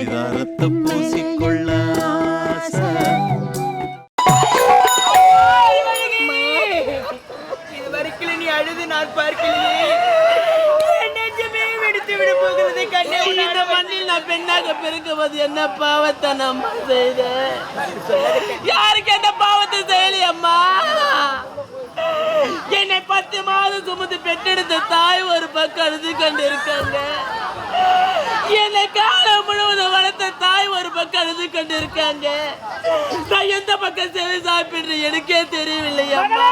பரிதாரத்தை பூசிக்கொள்ள இது வரைக்கும் நீ அழுது நான் பார்க்கலையே. நெஞ்சமே வெடித்து விட போகிறது கண்ணே. இந்த மண்ணில் நான் பெண்ணாக பிறக்குவது என்ன பாவத்தை நம்ம செய்த? யாருக்கு என்ன பாவத்தை செய்யலையே அம்மா? என்னை 10 மாதம் சுமந்து பெற்றெடுத்த தாய் ஒரு பக்கம் அழுது கொண்டு இருக்காங்க. என்னை காலம் முழுவதும் வளர்த்த தாய் ஒரு பக்கம் அழுது கொண்டு இருக்காங்க. நான் எந்த பக்கம் செவி சாப்பிடுற எனக்கே தெரியவில்லை அம்மா.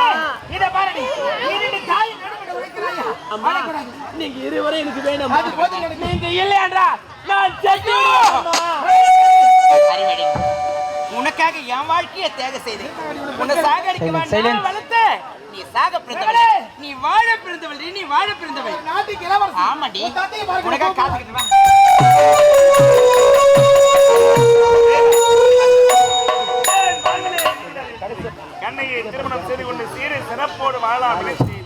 அம்மா நீங்க இருவரை எனக்கு வேணும். நீங்க இல்லையாண்டா நான் செத்து. உனக்காக என் வாழ்க்கையை தியாக செய்தேன். உன்னை சாகடிக்க வேண்டாம் வளர்த்த. நீ சாக பிறந்தவள், நீ வாழ பிறந்தவள், நீ வாழ பிறந்தவள். ஆமாடி, உனக்காக காத்துக்கிட்டு வா. கண்ணகி திருமணம் செய்து கொண்டு சீரை சிறப்போடு வாழலாம் நினைத்து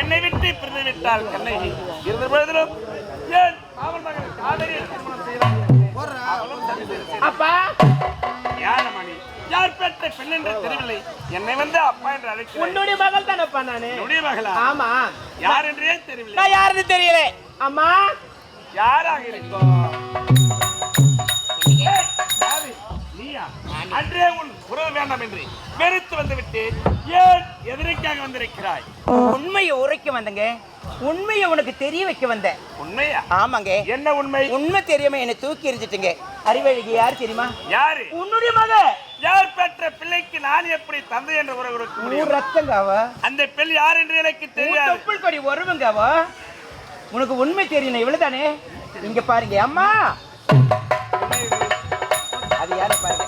என்னை விட்டு பிரிந்து விட்டாள் கண்ணகி. இருந்த பொழுதிலும் ஏன் அவள் மகள் காதலியை திருமணம் செய்தாள். அப்பா யானமணி யார் பெற்ற பெண் என்று தெரியவில்லை. என்னை வந்து அப்பா என்று அழைக்கிறேன். உன்னுடைய மகள் தானப்பா நானு? என்னுடைய மகளா? ஆமா. யார் என்றே தெரியவில்லை. நான் யாருன்னு தெரியல அம்மா. யாராக இருக்கும்? நீயா? அன்றே உன் உறவு வேண்டாம் என்று வெறுத்து வந்து விட்டு ஏன் எதிர்க்காக வந்திருக்கிறாய்? உண்மையை உரைக்க வந்தங்க. உண்மையை உனக்கு தெரிய வைக்க வந்தேன். உண்மையா? ஆமாங்க. என்ன உண்மை? உண்மை தெரியாம என்னை தூக்கி எறிஞ்சிட்டுங்க. அறிவழகி யார் தெரியுமா? யாரு? உன்னுடைய மக. யார் பெற்ற பிள்ளைக்கு நான் எப்படி தந்தை என்ற உறவு இருக்க முடியும்? ரத்தங்க அவ. அந்த பெண் யார் என்று எனக்கு தெரியாது. தொப்புள் கொடி வருவங்க அவ. உனக்கு உண்மை தெரியணும் இவ்வளவுதானே. இங்க பாருங்க அம்மா. அது யாரு பாருங்க.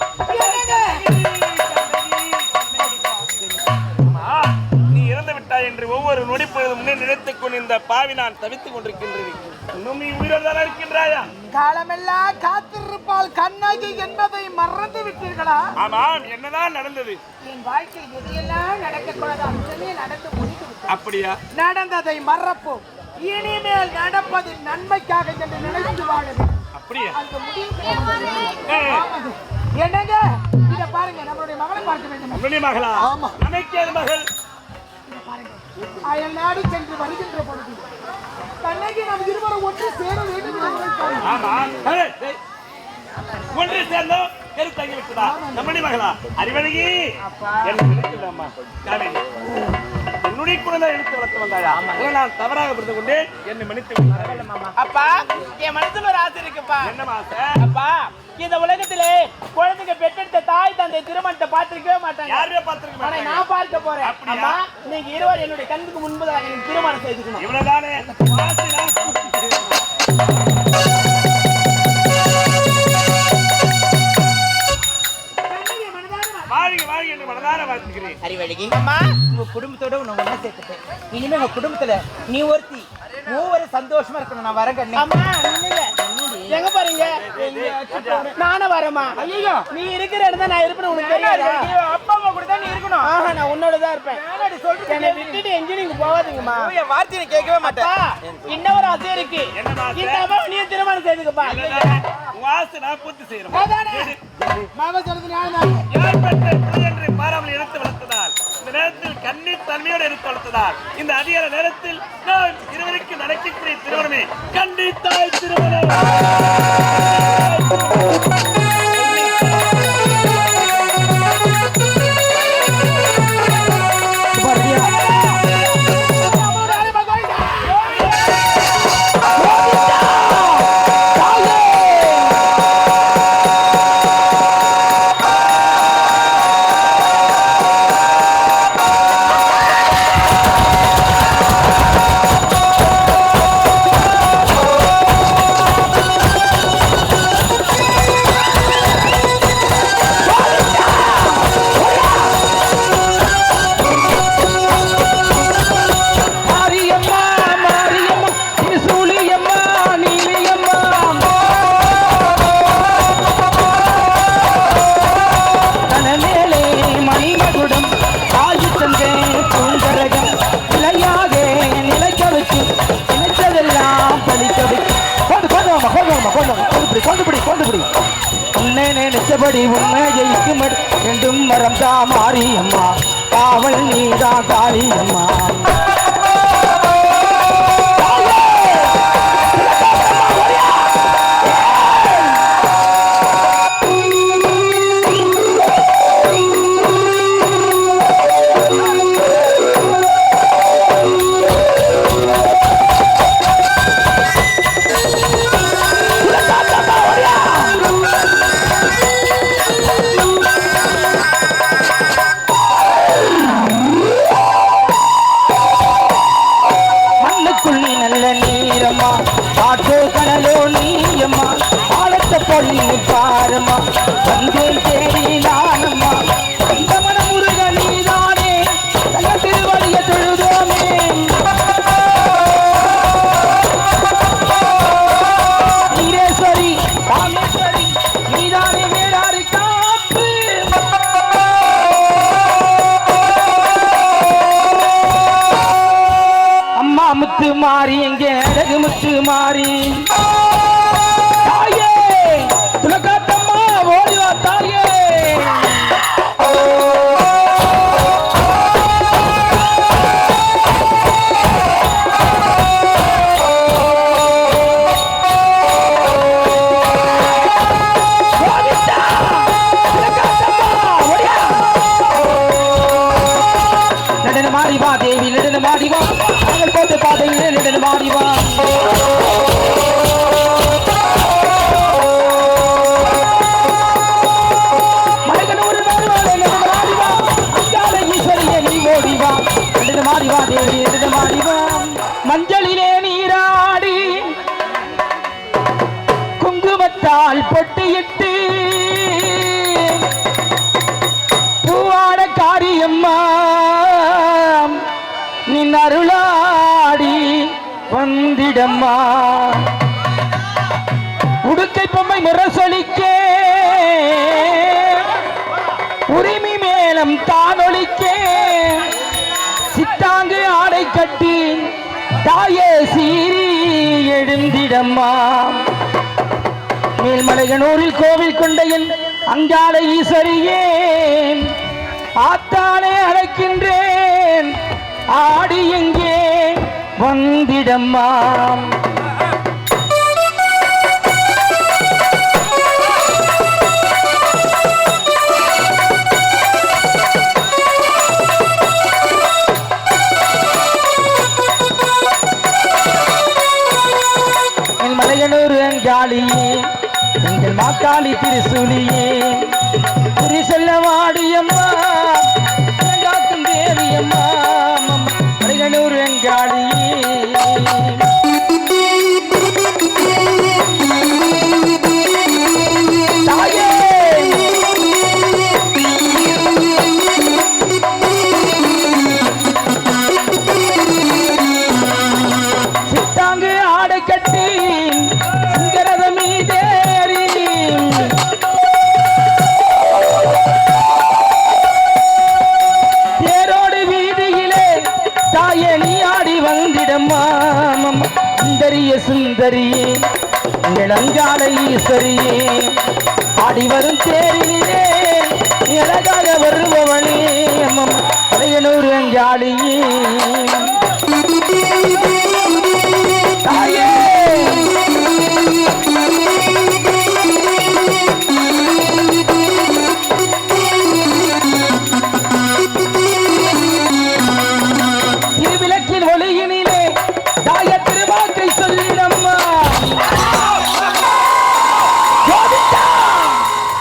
நீ இறந்து விட்டாய் என்று ஒவ்வொரு நொடிப்பொழுதும் நினைத்துக் கொண்டு இந்த பாவி நான் தவித்துக் கொண்டிருக்கின்றேன். இன்னும் நீ உயிரோடு இருக்கின்றாயா? காலமெல்லாம் காத்திருப்பால் கண்ணகி என்பதை மறந்து விட்டீர்களா? ஆமாம். என்னதான் நடந்தது? என் வாழ்க்கை எதையெல்லாம் நடக்கக்கூடாது அதுவே நடந்து முடித்து. அப்படியா? நடந்ததை மறப்போம். இனிமேல் நடப்பது நன்மைக்காக என்று நினைத்து வாழுது. அப்படியா? என்னங்க இத பாருங்க. நம்மளுடைய மகளை பார்க்க வேண்டும். நம்முடைய மகளா? ஆமா. நமக்கேது மகள்? அயல் நாடு சென்று வருகின்ற பொழுது கண்ணகி நாம் இருவரும் ஒன்று சேர வேண்டும் என்று. ஆமா. ஒன்று சேர்ந்தோம் கருத்தாங்கி விட்டதா? நம்முடைய மகளா? அறிவழகி என்னம்மா காவேரி என்னுடைய குழந்தை எடுத்து வளர்த்து வந்தாயா? நான் தவறாக புரிந்து கொண்டு என்னை மன்னித்து அப்பா என் மனசுல ஒரு ஆசை இருக்குப்பா. என்ன ஆசை? அப்பா இந்த உலகத்திலே குழந்தைங்க பெற்றெடுத்த தாய் தந்தை திருமணத்தை பார்த்திருக்கவே மாட்டாங்க. யாருமே பார்த்திருக்க மாட்டாங்க. நான் பார்க்க போறேன். அப்படியா? நீங்க இருவர் என்னுடைய கண்ணுக்கு முன்பதாக எனக்கு திருமணம் செய்துக்கணும். இவ்வளவுதானே? அறிவழகி அம்மா, உங்க குடும்பத்தோட உன்னை ஒண்ணு சேர்த்துட்டேன். இனிமே உங்க குடும்பத்துல நீ ஒருத்தி மூவரு சந்தோஷமா இருக்கணும். நான் வரேன் கண்ணு. அம்மா எங்க பாருங்க. நானும் வரேம்மா. ஐயோ நீ இருக்கிற இடம் தான் நான் இருப்பேன். உனக்கு தெரியாது? அப்பா அம்மா கூட தான் நீ இருக்கணும். ஆஹா நான் உன்னோட தான் இருப்பேன். என்னை விட்டுட்டு எங்கேயும் நீங்க போகாதீங்கம்மா. என் வார்த்தையை கேட்கவே மாட்டேன். இன்னொரு ஆசை இருக்கு. இந்த அம்மா நீ திருமணம் செய்துக்கப்பா. மாமா சொல்றது பாராமல் எடுத்து வளர்த்ததால் இந்த நேரத்தில் கண்ணீர் தன்மையோடு எடுத்து வளர்த்ததால் இந்த அதிகார நேரத்தில் நான் இருவருக்கு நடக்கக்கூடிய திருமணமே கண்டித்தாய் திருமணம். கொண்டு பிடி கண்ணை நினைச்சபடி உண்மை ஜெயிக்கும் என்றும் மரம் தான் மாரியம்மா காவல் நீதா காளியம்மா பொண்ணு பாரம்மா வந்தேன் தேடி நானம்மா இந்த மனமுருக நீதானே தங்க திருவடிய தொழுதோமே நீரேஸ்வரி ராமேஸ்வரி நீதானே மேலாறு காப்பு அம்மா முத்து மாறி எங்க அழகு முத்து மாறி மாறிவா தேவி நெடுன மாறிவா நாங்கள் போட்டு பாதையிலே நெடுன மாறிவா மலைகனூர் மாறிவா அங்கால ஈஸ்வரியே நீ ஓடிவா நெடுன மாறிவா தேவி நெடுன மாறிவா மஞ்சளிலே நீராடி குங்குமத்தால் பொட்டியிட்டு பூவாட காரியம்மா நின் அருளாடி வந்திடம்மா உடுக்கை பொம்மை முரசொலிக்க உரிமை மேலம் தானொலிக்க சித்தாங்கு ஆடை கட்டி தாயே சீரி எழுந்திடம்மா மேல்மலையனூரில் கோவில் கொண்ட என் அங்காள ஈஸ்வரியே ஆத்தானே அழைக்கின்றேன் ஆடி எங்கே வந்திடம்மா என் மலையனூர் அங்காளியே எங்கள் மாக்காளி திருசூலியே குறி செல்ல வாடியம்மா காக்கும் தேவியம்மா மலையனூர் அங்காளியே தாயே சித்தாங்கு ஆடை கட்டி சிங்கரத மீதேறி தேரோடு வீதியிலே தாயே நீ ஆடி வந்திடம்மா சுந்தரிய சுந்தரியே எங்கள் அங்காள ஈஸ்வரியே ஆடி வரும் தேரிலே நீ அழகாக வருபவனே மலையனூர் அங்காளியே தாயே திருவிளக்கின் ஒளியினிலே தாய திருவாக்கை சொல்லிடம்மா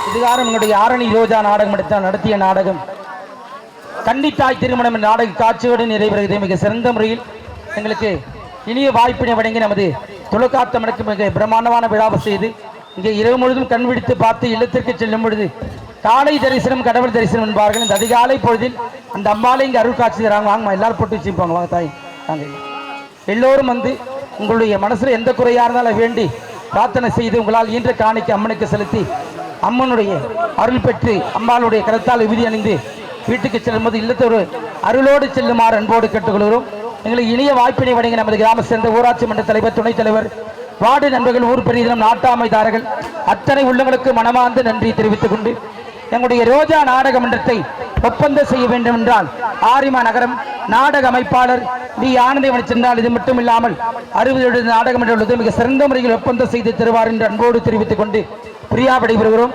இதுகாரம் எங்களுடைய ஆரணி ரோஜா நாடகம் நடத்திய நாடகம் கன்னித்தாய் திருமணம் என்ற நாடக காட்சியோடு நிறைவேறுகிறது மிக சிறந்த முறையில் எங்களுக்கு இனிய வாய்ப்பினை வழங்கி நமது தொழுக்காத்தமனுக்கு மிக பிரமாண்டமான விழாவை செய்து இங்கே இரவு முழுதும் கண் விழித்து பார்த்து இல்லத்திற்கு செல்லும் பொழுது காலை தரிசனம் கடவுள் தரிசனம் என்பார்கள். இந்த அதிகாலை பொழுதில் அந்த அம்பாலை இங்கே அருள் காட்சி தராங்க. வாங்கம்மா எல்லாரும் போட்டு வச்சுப்பாங்க. வாங்க தாய் வாங்க எல்லோரும் வந்து உங்களுடைய மனசில் எந்த குறையாக இருந்தாலும் வேண்டி பிரார்த்தனை செய்து உங்களால் ஈன்ற காணிக்க அம்மனுக்கு செலுத்தி அம்மனுடைய அருள் பெற்று அம்பாளுடைய கரத்தால் விபூதி அணிந்து வீட்டுக்கு செல்லும்போது இல்லத்தோடு அருளோடு செல்லுமாறு அன்போடு கேட்டுக்கொள்கிறோம். எங்களுக்கு இனிய வாய்ப்பினை வழங்கி நமது கிராம சேர்ந்த ஊராட்சி மன்ற தலைவர் துணைத் தலைவர் வார்டு நண்பர்கள், ஊர் பெரியதினம், நாட்டாமைதாரர்கள் அத்தனை உள்ளங்களுக்கு மனமார்ந்த நன்றி தெரிவித்துக் கொண்டு எங்களுடைய ரோஜா நாடக மன்றத்தை ஒப்பந்தம் செய்ய வேண்டும் என்றால் ஆரிமா நகரம் நாடக அமைப்பாளர் வி ஆனந்தவன் சென்றால் இது மட்டும் இல்லாமல் 60 நாடகம் உள்ளது மிக சிறந்த முறையில் ஒப்பந்தம் செய்து தருவார் என்று அன்போடு தெரிவித்துக் கொண்டு பிரியா விடைபெறுகிறோம்.